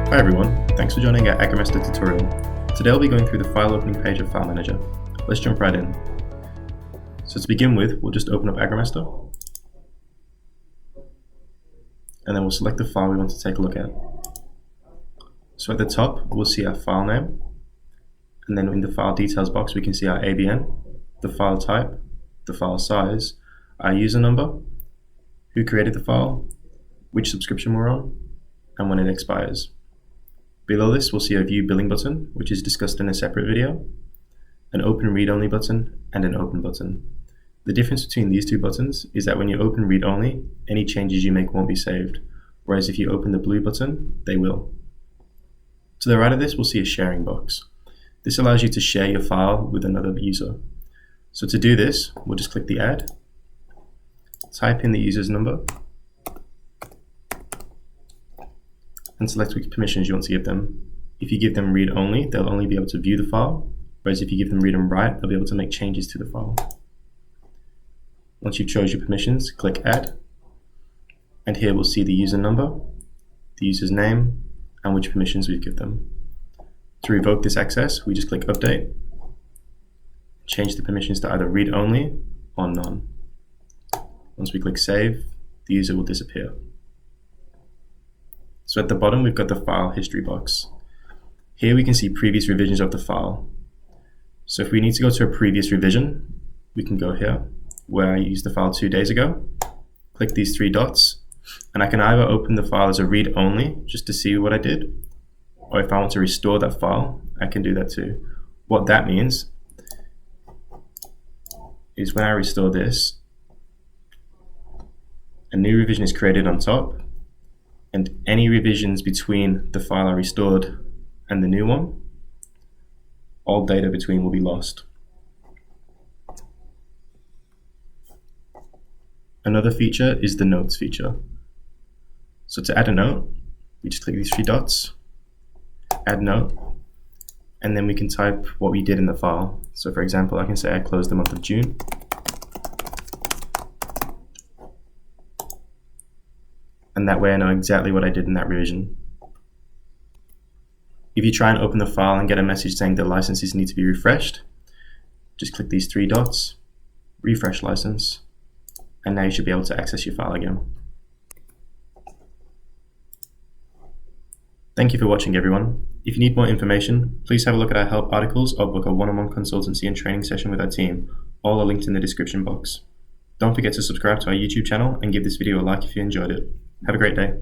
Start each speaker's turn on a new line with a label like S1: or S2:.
S1: Hi everyone, thanks for joining our Agrimaster tutorial. Today I'll be going through the file opening page of File Manager. Let's jump right in. So to begin with, we'll just open up Agrimaster, and then we'll select the file we want to take a look at. So at the top, we'll see our file name, and then in the file details box we can see our ABN, the file type, the file size, our user number, who created the file, which subscription we're on, and when it expires. Below this, we'll see a View Billing button, which is discussed in a separate video, an Open Read-Only button, and an Open button. The difference between these two buttons is that when you open Read-Only, any changes you make won't be saved, whereas if you open the blue button, they will. To the right of this, we'll see a sharing box. This allows you to share your file with another user. So to do this, we'll just click the Add, type in the user's number, and select which permissions you want to give them. If you give them read only, they'll only be able to view the file, whereas if you give them read and write, they'll be able to make changes to the file. Once you've chose your permissions, click Add, and here we'll see the user number, the user's name, and which permissions we give them. To revoke this access, we just click Update, change the permissions to either read only or none. Once we click Save, the user will disappear. So at the bottom, we've got the file history box. Here we can see previous revisions of the file. So if we need to go to a previous revision, we can go here, where I used the file 2 days ago, click these three dots, and I can either open the file as a read only, just to see what I did, or if I want to restore that file, I can do that too. What that means is when I restore this, a new revision is created on top, and any revisions between the file I restored and the new one, all data between will be lost. Another feature is the notes feature. So to add a note, we just click these three dots, add note, and then we can type what we did in the file. So for example, I can say I closed the month of June. And that way I know exactly what I did in that revision. If you try and open the file and get a message saying the licenses need to be refreshed, just click these three dots, refresh license, and now you should be able to access your file again. Thank you for watching, everyone. If you need more information, please have a look at our help articles or book a one-on-one consultancy and training session with our team. All are linked in the description box. Don't forget to subscribe to our YouTube channel and give this video a like if you enjoyed it. Have a great day.